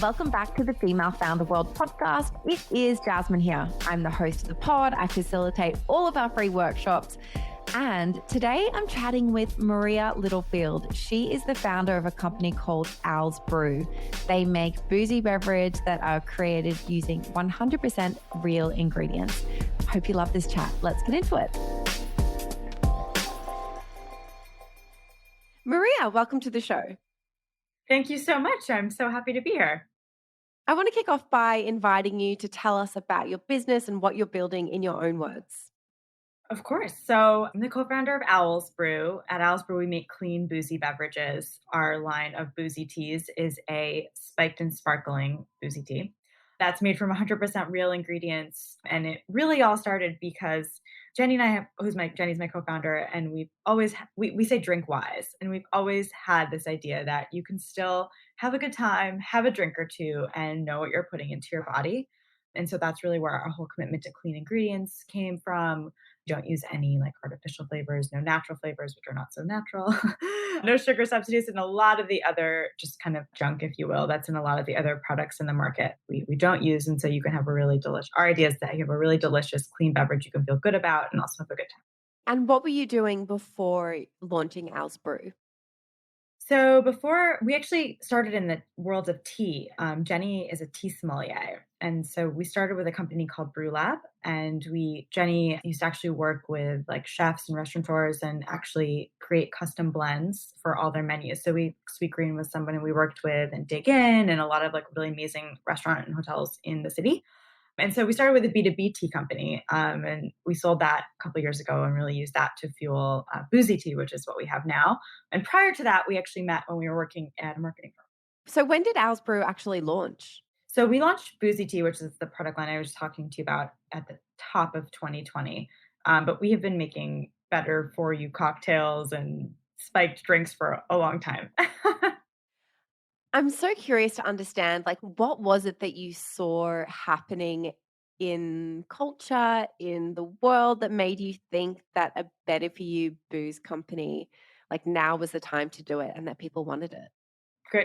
Welcome back to the Female Founder World podcast. It is Jasmine here. I'm the host of the pod. I facilitate all of our free workshops. And today I'm chatting with Maria Littlefield. She is the founder of a company called Owl's Brew. They make boozy beverage that are created using 100% real ingredients. Hope you love this chat. Let's get into it. Maria, welcome to the show. Thank you so much. I'm so happy to be here. I want to kick off by inviting you to tell us about your business and what you're building in your own words. Of course. So I'm the co-founder of Owl's Brew. At Owl's Brew, we make clean, boozy beverages. Our line of boozy teas is a spiked and sparkling boozy tea that's made from 100% real ingredients. And it really all started because Jenny and I Jenny's my co-founder, and we've always, we say drink wise. And we've always had this idea that you can still have a good time, have a drink or two, and know what you're putting into your body. And so that's really where our whole commitment to clean ingredients came from. We don't use any like artificial flavors, no natural flavors, which are not so natural, no sugar substitutes, and a lot of the other just kind of junk, if you will, that's in a lot of the other products in the market we don't use. And so you can have a really delicious, our idea is that you have a really delicious, clean beverage you can feel good about and also have a good time. And what were you doing before launching Owl's Brew? So before we actually started in the world of tea, Jenny is a tea sommelier. And so we started with a company called Brew Lab, and Jenny used to actually work with like chefs and restaurateurs and actually create custom blends for all their menus. So Sweet Green was somebody we worked with, and Dig In, and a lot of like really amazing restaurant and hotels in the city. And so we started with a B2B tea company, and we sold that a couple of years ago and really used that to fuel boozy tea, which is what we have now. And prior to that, we actually met when we were working at a marketing firm. So when did Owl's Brew actually launch? So we launched boozy tea, which is the product line I was talking to you about at the top of 2020. But we have been making better for you cocktails and spiked drinks for a long time. I'm so curious to understand, like, what was it that you saw happening in culture, in the world, that made you think that a better for you booze company, like now was the time to do it and that people wanted it?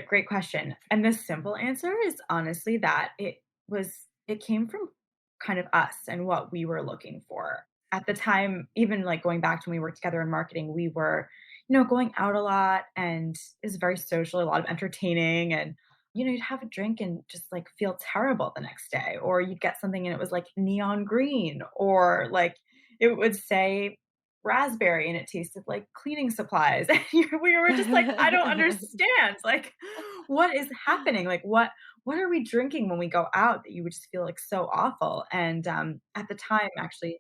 Great question. And the simple answer is honestly that it came from kind of us and what we were looking for. At the time, even like going back to when we worked together in marketing, we were, going out a lot, and it was very social, a lot of entertaining, and you'd have a drink and just like feel terrible the next day, or you'd get something and it was like neon green, or like it would say raspberry and it tasted like cleaning supplies. And we were just like, I don't understand. Like, what is happening? Like, what are we drinking when we go out that you would just feel like so awful? And at the time, actually,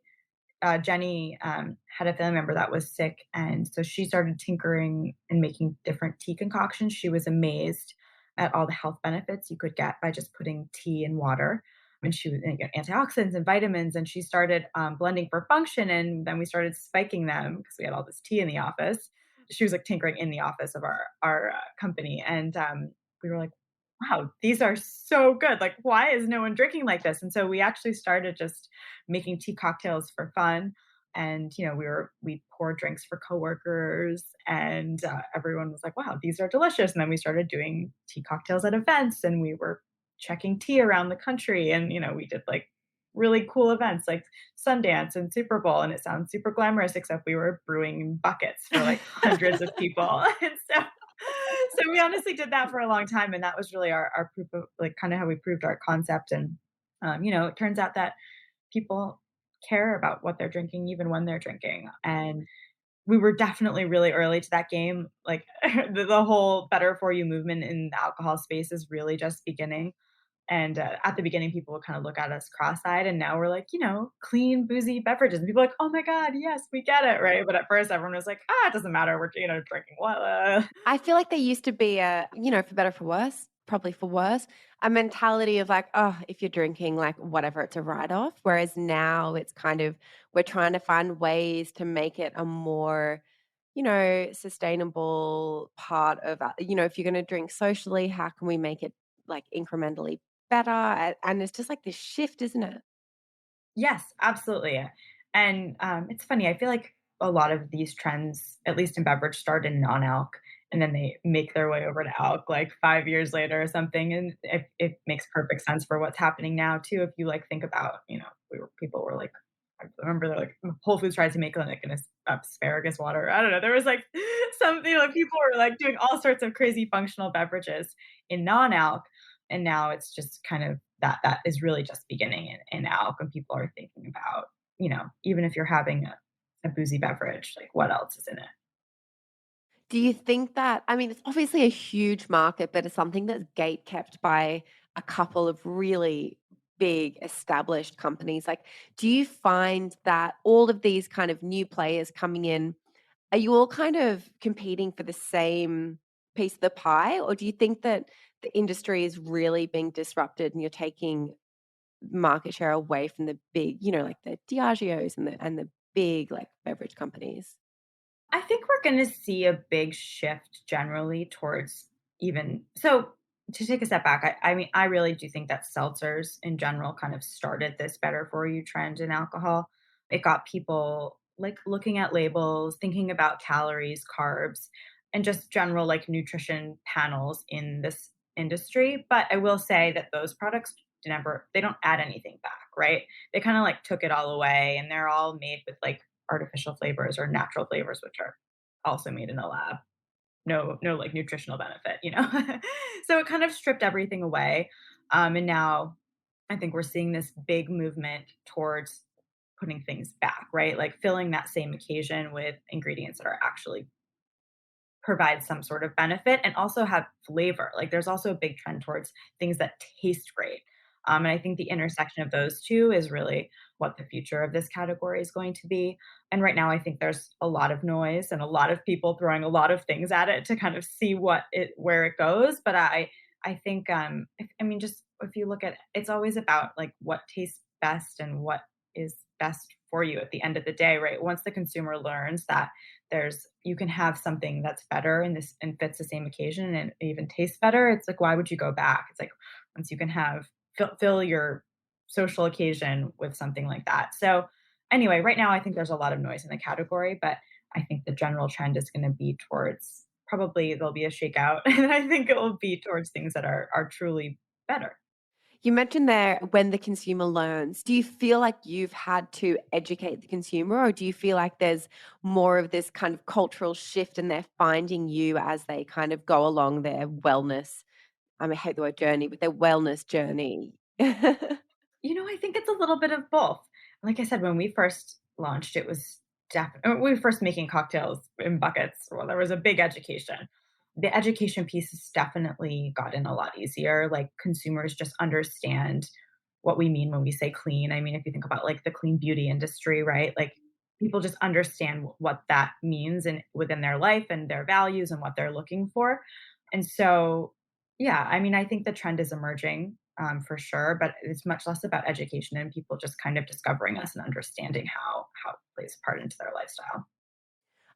Jenny had a family member that was sick. And so she started tinkering and making different tea concoctions. She was amazed at all the health benefits you could get by just putting tea in water. And she was antioxidants and vitamins. And she started blending for function. And then we started spiking them because we had all this tea in the office. She was like tinkering in the office of our company. And we were like, wow, these are so good. Like, why is no one drinking like this? And so we actually started just making tea cocktails for fun. And, we poured drinks for coworkers, and everyone was like, wow, these are delicious. And then we started doing tea cocktails at events, and we were checking tea around the country. And, we did like really cool events like Sundance and Super Bowl. And it sounds super glamorous, except we were brewing buckets for like hundreds of people. And so we honestly did that for a long time. And that was really our proof of like kind of how we proved our concept. And, it turns out that people care about what they're drinking, even when they're drinking. And we were definitely really early to that game. Like the whole better for you movement in the alcohol space is really just beginning. And at the beginning, people would kind of look at us cross-eyed, and now we're like, clean, boozy beverages. And people are like, oh my God, yes, we get it, right? But at first, everyone was like, it doesn't matter. We're, drinking what? I feel like there used to be for better, for worse, probably for worse, a mentality of like, oh, if you're drinking, like whatever, it's a write-off. Whereas now it's kind of, we're trying to find ways to make it a more, sustainable part of, if you're going to drink socially, how can we make it like incrementally better? And it's just like this shift, isn't it? Yes, absolutely. And it's funny. I feel like a lot of these trends, at least in beverage, started in non-alc. and then they make their way over to alc like 5 years later or something. And it makes perfect sense for what's happening now too. If you like think about, people were like, I remember they're like Whole Foods tries to make like an asparagus water. I don't know. There was like something like people were like doing all sorts of crazy functional beverages in non-alc, and now it's just kind of that is really just beginning in alc, and people are thinking about, even if you're having a boozy beverage, like what else is in it? Do you think that I mean, it's obviously a huge market, but it's something that's gate kept by a couple of really big established companies. Like, do you find that all of these kind of new players coming in, are you all kind of competing for the same piece of the pie? Or do you think that the industry is really being disrupted and you're taking market share away from the big, like the Diageos and the big like beverage companies? I think we're going to see a big shift generally towards, even so, to take a step back, I mean, I really do think that seltzers in general kind of started this better for you trend in alcohol. It got people like looking at labels, thinking about calories, carbs, and just general like nutrition panels in this industry. But I will say that those products they don't add anything back, right? They kind of like took it all away, and they're all made with like artificial flavors or natural flavors, which are also made in a lab. No, like nutritional benefit, so it kind of stripped everything away. And now I think we're seeing this big movement towards putting things back, right? Like filling that same occasion with ingredients that are actually provide some sort of benefit and also have flavor. Like there's also a big trend towards things that taste great. And I think the intersection of those two is really what the future of this category is going to be. And right now, I think there's a lot of noise and a lot of people throwing a lot of things at it to kind of see where it goes. But I think I mean, just if you look at it, it's always about like what tastes best and what is best for you at the end of the day, right? Once the consumer learns that you can have something that's better and fits the same occasion and even tastes better, it's like, why would you go back? It's like once you can fill your social occasion with something like that. So anyway, right now I think there's a lot of noise in the category, but I think the general trend is going to be towards, probably there'll be a shakeout, and I think it will be towards things that are truly better. You mentioned there when the consumer learns. Do you feel like you've had to educate the consumer, or do you feel like there's more of this kind of cultural shift and they're finding you as they kind of go along their wellness? I hate the word journey, but their wellness journey. I think it's a little bit of both. Like I said, when we first launched, it was definitely we were first making cocktails in buckets. Well, there was a big education. The education piece has definitely gotten a lot easier. Like consumers just understand what we mean when we say clean. I mean, if you think about like the clean beauty industry, right? Like people just understand what that means and within their life and their values and what they're looking for. And so, yeah, I mean, I think the trend is emerging, for sure, but it's much less about education and people just kind of discovering us and understanding how it plays a part into their lifestyle.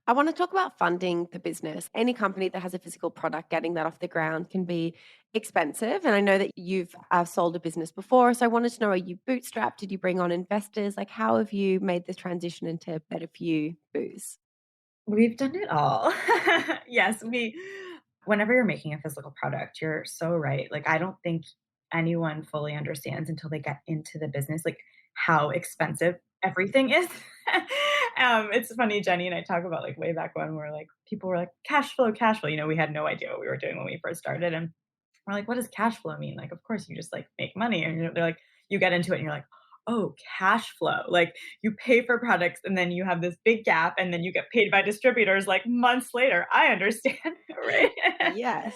I want to talk about funding the business. Any company that has a physical product, getting that off the ground can be expensive. And I know that you've sold a business before. So I wanted to know, are you bootstrapped? Did you bring on investors? Like, how have you made this transition into Better For You booze? We've done it all. Yes, whenever you're making a physical product, you're so right. Like, I don't think anyone fully understands until they get into the business, like, how expensive everything is. It's funny, Jenny and I talk about, like, way back when we're like people were like, "Cash flow, cash flow." We had no idea what we were doing when we first started, and we're like, "What does cash flow mean?" Like, of course, you just, like, make money, and they're like you get into it, and you're like, "Oh, cash flow." Like, you pay for products, and then you have this big gap, and then you get paid by distributors, like, months later. I understand, right? Yes.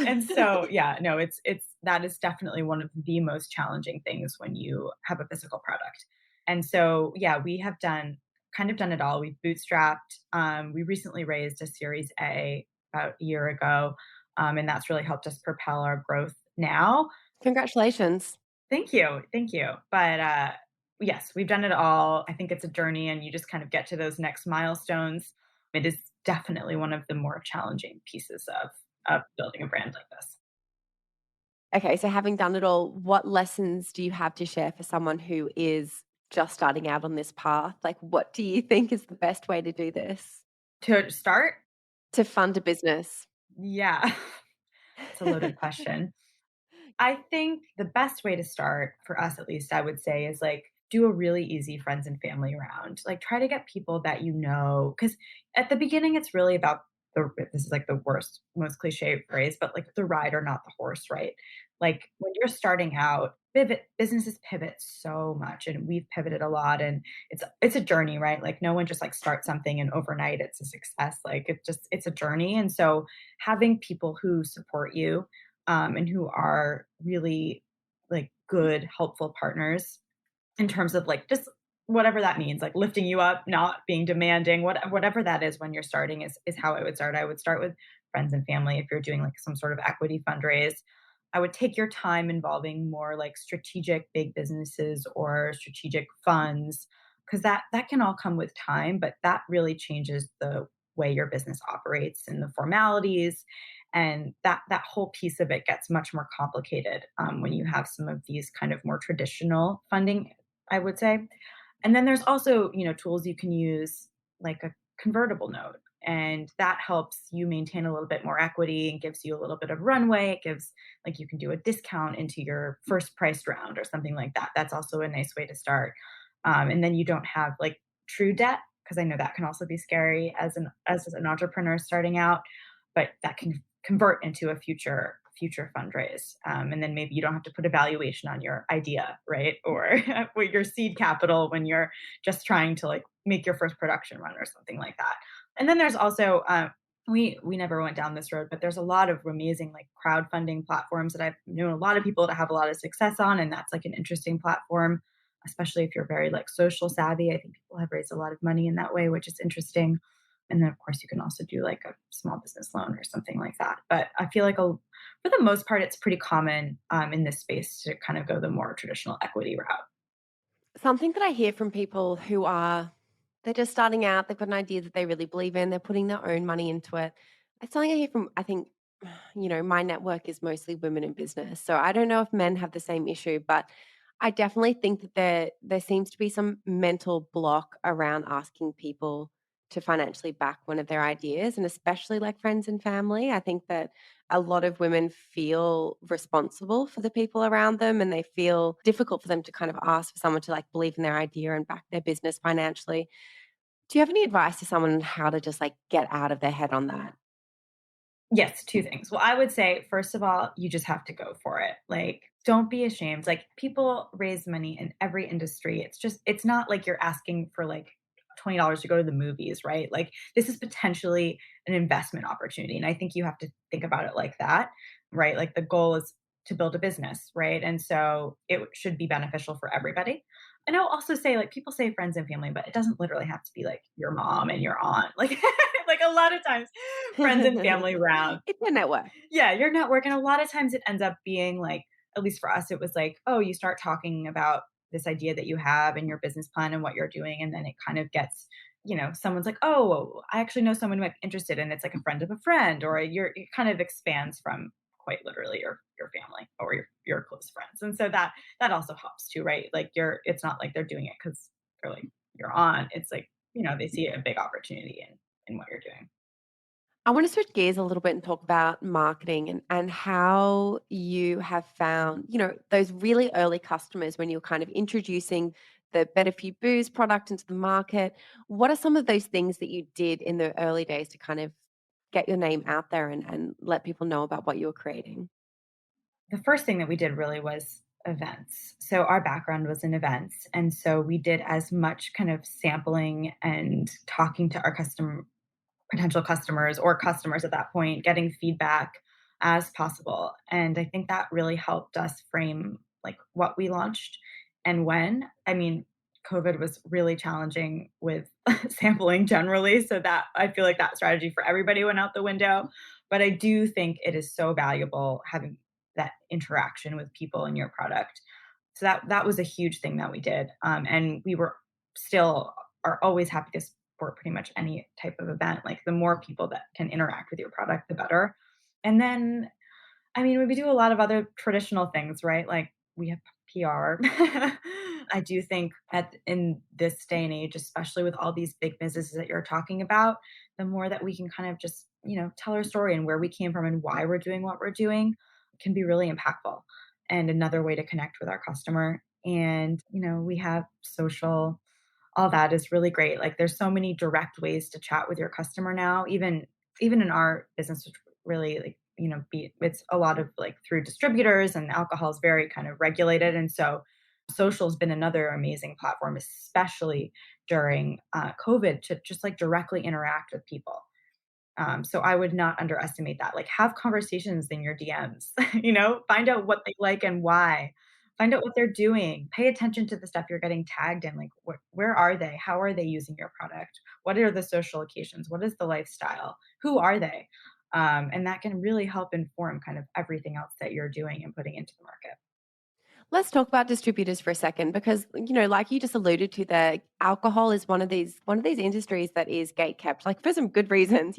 And so, yeah, no, it's that is definitely one of the most challenging things when you have a physical product. And so, yeah, we have done it all. We've bootstrapped. We recently raised a Series A about a year ago, and that's really helped us propel our growth now. Congratulations. Thank you, thank you. But yes, we've done it all. I think it's a journey, and you just kind of get to those next milestones. It is definitely one of the more challenging pieces of building a brand like this. Okay, so having done it all, what lessons do you have to share for someone who is just starting out on this path? Like, what do you think is the best way to do this? To start, To fund a business? Yeah, it's a loaded question. I think the best way to start, for us at least, I would say, is like do a really easy friends and family round. Like try to get people that you know, because at the beginning, it's really about this is like the worst, most cliche phrase, but like the rider, not the horse, right? Like when you're starting out, businesses pivot so much, and we've pivoted a lot, and it's a journey, right? Like no one just like starts something and overnight it's a success. Like it's a journey, and so having people who support you and who are really like good, helpful partners in terms of like just whatever that means, like lifting you up, not being demanding, whatever that is when you're starting is how I would start. I would start with friends and family if you're doing like some sort of equity fundraise. I would take your time involving more like strategic big businesses or strategic funds because that can all come with time, but that really changes the way your business operates and the formalities and that whole piece of it gets much more complicated when you have some of these kind of more traditional funding, I would say. And then there's also, tools you can use like a convertible note. And that helps you maintain a little bit more equity and gives you a little bit of runway. It gives, like, you can do a discount into your first priced round or something like that. That's also a nice way to start. And then you don't have like true debt, because I know that can also be scary as an entrepreneur starting out, but that can convert into a future fundraise. And then maybe you don't have to put a valuation on your idea, right? Or with your seed capital when you're just trying to like make your first production run or something like that. And then there's also we never went down this road, but there's a lot of amazing like crowdfunding platforms that I've known a lot of people to have a lot of success on, and that's like an interesting platform, especially if you're very like social savvy. I think people have raised a lot of money in that way, which is interesting. And then, of course, you can also do like a small business loan or something like that. But I feel like for the most part, it's pretty common in this space to kind of go the more traditional equity route. Something that I hear from people who are they're just starting out, they've got an idea that they really believe in, they're putting their own money into it. It's something I hear from I think, my network is mostly women in business. So I don't know if men have the same issue, but I definitely think that there seems to be some mental block around asking people to financially back one of their ideas, and especially like friends and family. I think that a lot of women feel responsible for the people around them, and they feel difficult for them to kind of ask for someone to like believe in their idea and back their business financially. Do you have any advice to someone on how to just like get out of their head on that? Yes, two things. Well, I would say, first of all, you just have to go for it. Like, don't be ashamed. Like, people raise money in every industry. It's not like you're asking for like $20 to go to the movies, right? Like, this is potentially an investment opportunity. And I think you have to think about it like that, right? Like, the goal is to build a business, right? And so it should be beneficial for everybody. And I'll also say, like, people say friends and family, but it doesn't literally have to be like your mom and your aunt. Like, like a lot of times friends and family round. It's a network. Yeah, your network. And a lot of times it ends up being like, at least for us, it was like, oh, you start talking about this idea that you have and your business plan and what you're doing. And then it kind of gets, someone's like, oh, I actually know someone who might be interested. And it's like a friend of a friend, or it kind of expands from quite literally your family or your close friends. And so that also helps too, right? Like it's not like they're doing it because they're like your aunt. It's like, they see a big opportunity in what you're doing. I want to switch gears a little bit and talk about marketing and how you have found, those really early customers when you're kind of introducing the Better For You Booze product into the market. What are some of those things that you did in the early days to kind of get your name out there and let people know about what you were creating? The first thing that we did really was events. So our background was in events. And so we did as much kind of sampling and talking to our potential customers or customers at that point, getting feedback as possible. And I think that really helped us frame like what we launched and when. I mean, COVID was really challenging with sampling generally. So that I feel like that strategy for everybody went out the window. But I do think it is so valuable having that interaction with people in your product. So that was a huge thing that we did. And we were still are always happy to support pretty much any type of event. Like the more people that can interact with your product, the better. And then, I mean, we do a lot of other traditional things, right? Like we have PR. I do think in this day and age, especially with all these big businesses that you're talking about, the more that we can kind of just tell our story and where we came from and why we're doing what we're doing can be really impactful and another way to connect with our customer. And, we have social, all that is really great. Like there's so many direct ways to chat with your customer now, even in our business, which really like, it's a lot of like through distributors and alcohol is very kind of regulated. And so social has been another amazing platform, especially during COVID to just like directly interact with people. So I would not underestimate that. Like have conversations in your DMs, find out what they like and why. Find out what they're doing. Pay attention to the stuff you're getting tagged in. Like where are they? How are they using your product? What are the social occasions? What is the lifestyle? Who are they? And that can really help inform kind of everything else that you're doing and putting into the market. Let's talk about distributors for a second because like you just alluded to there, alcohol is one of these industries that is gate kept, like for some good reasons.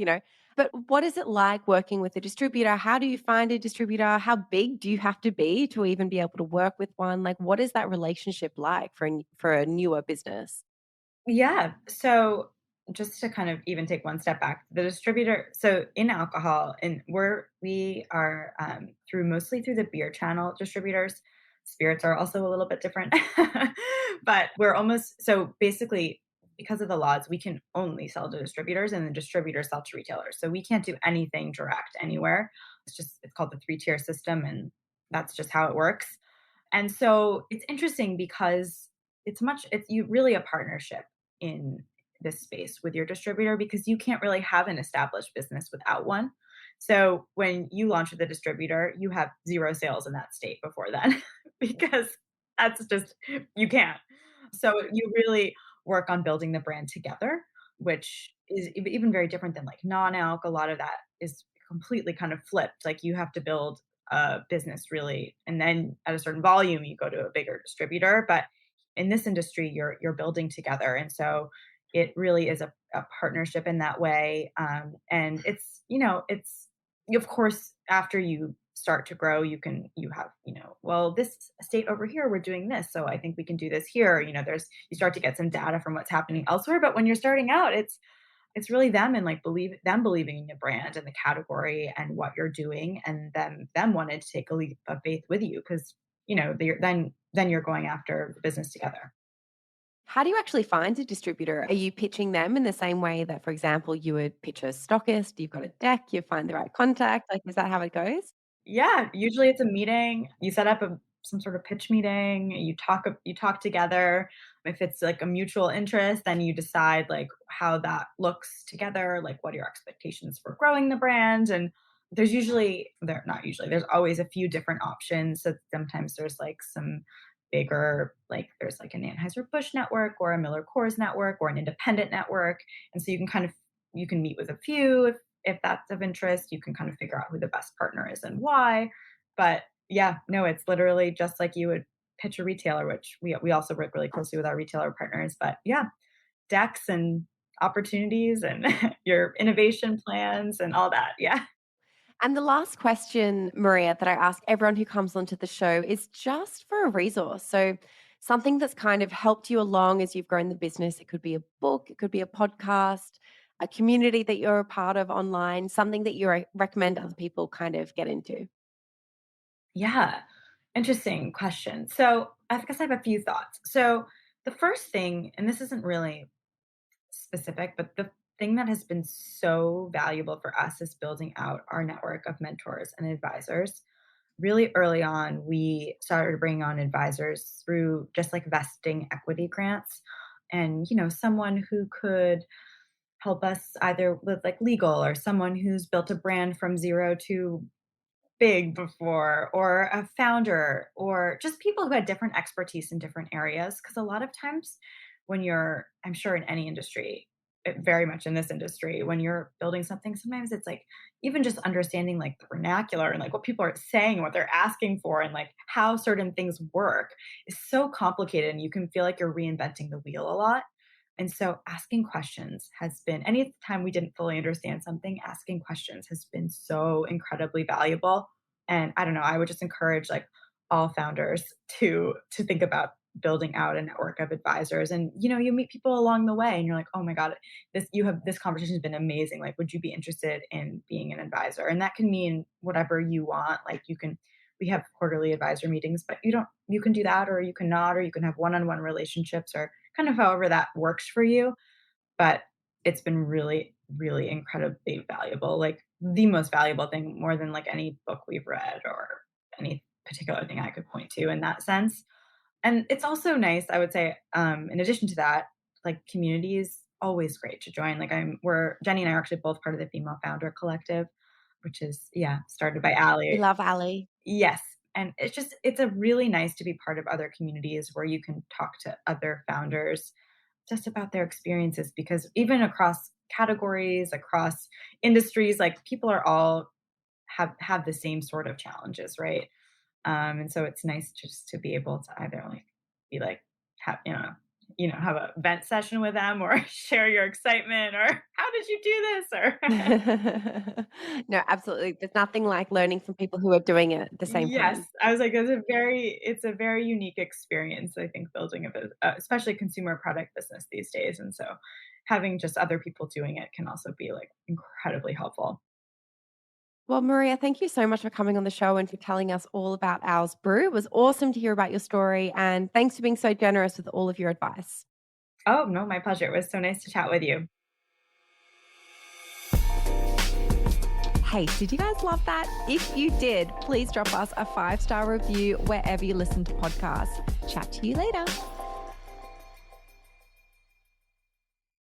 But what is it like working with a distributor? How do you find a distributor? How big do you have to be to even be able to work with one? Like what is that relationship like for a newer business? Yeah. So just to kind of even take one step back, the distributor, so in alcohol, and we are mostly through the beer channel distributors. Spirits are also a little bit different, but we're almost so basically because of the laws, we can only sell to distributors and the distributors sell to retailers. So we can't do anything direct anywhere. It's called the three-tier system, and that's just how it works. And so it's interesting because it's you really a partnership in this space with your distributor because you can't really have an established business without one. So when you launch with a distributor, you have zero sales in that state before then because that's just you can't. So you really work on building the brand together, which is even very different than like non-alc. A lot of that is completely kind of flipped. Like you have to build a business really, and then at a certain volume, you go to a bigger distributor. But in this industry, you're building together, and so it really is a partnership in that way. And it's of course after you start to grow, you have well this state over here we're doing this, so I think we can do this here. There's you start to get some data from what's happening elsewhere, but when you're starting out, it's really them and like believing in the brand and the category and what you're doing, and them wanting to take a leap of faith with you because then you're going after the business together. How do you actually find a distributor? Are you pitching them in the same way that, for example, you would pitch a stockist? You've got a deck, you find the right contact. Like, is that how it goes? Yeah, usually it's a meeting. You set up some sort of pitch meeting. You talk together. If it's like a mutual interest, then you decide like how that looks together, like what are your expectations for growing the brand. And there not usually, there's always a few different options. So sometimes there's like some bigger, like there's like an Anheuser-Busch network or a Miller Coors network or an independent network. And so you can meet with a few if that's of interest. You can kind of figure out who the best partner is and why. But yeah, no, it's literally just like you would pitch a retailer, which we also work really closely with our retailer partners. But yeah, decks and opportunities and your innovation plans and all that. Yeah. And the last question, Maria, that I ask everyone who comes onto the show is just for a resource. So, something that's kind of helped you along as you've grown the business. It could be a book, it could be a podcast, a community that you're a part of online, something that you recommend other people kind of get into. Yeah. Interesting question. So I guess I have a few thoughts. So the first thing, and this isn't really specific, but the thing that has been so valuable for us is building out our network of mentors and advisors. Really early on, we started bringing on advisors through just like vesting equity grants and, someone who could help us either with like legal or someone who's built a brand from zero to big before, or a founder, or just people who had different expertise in different areas. Because a lot of times, I'm sure in any industry, very much in this industry, when you're building something, sometimes it's like even just understanding like the vernacular and like what people are saying, what they're asking for, and like how certain things work is so complicated, and you can feel like you're reinventing the wheel a lot. And so asking questions has been, any time we didn't fully understand something, asking questions has been so incredibly valuable. And I don't know, I would just encourage like all founders to think about building out a network of advisors. And, you meet people along the way and you're like, oh my God, this conversation has been amazing. Like, would you be interested in being an advisor? And that can mean whatever you want. Like we have quarterly advisor meetings, but you can do that, or you can not, or you can have one-on-one relationships, or kind of however that works for you. But it's been really, really incredibly valuable, like the most valuable thing, more than like any book we've read or any particular thing I could point to in that sense. And it's also nice, I would say, in addition to that, like community is always great to join. Like Jenny and I are actually both part of the Female Founder Collective, which is, yeah, started by We Allie. love Ali. Yes. And it's a really nice to be part of other communities where you can talk to other founders just about their experiences, because even across categories, across industries, like people are all have the same sort of challenges, right? And so it's nice just to be able to either like be like have have a vent session with them, or share your excitement, or how did you do this, or No, absolutely. There's nothing like learning from people who are doing it at the same yes, time. I was like, it's a very unique experience, I think, building especially consumer product business these days. And so having just other people doing it can also be like incredibly helpful. Well, Maria, thank you so much for coming on the show and for telling us all about Owl's Brew. It was awesome to hear about your story. And thanks for being so generous with all of your advice. Oh, no, my pleasure. It was so nice to chat with you. Hey, did you guys love that? If you did, please drop us a 5-star review wherever you listen to podcasts. Chat to you later.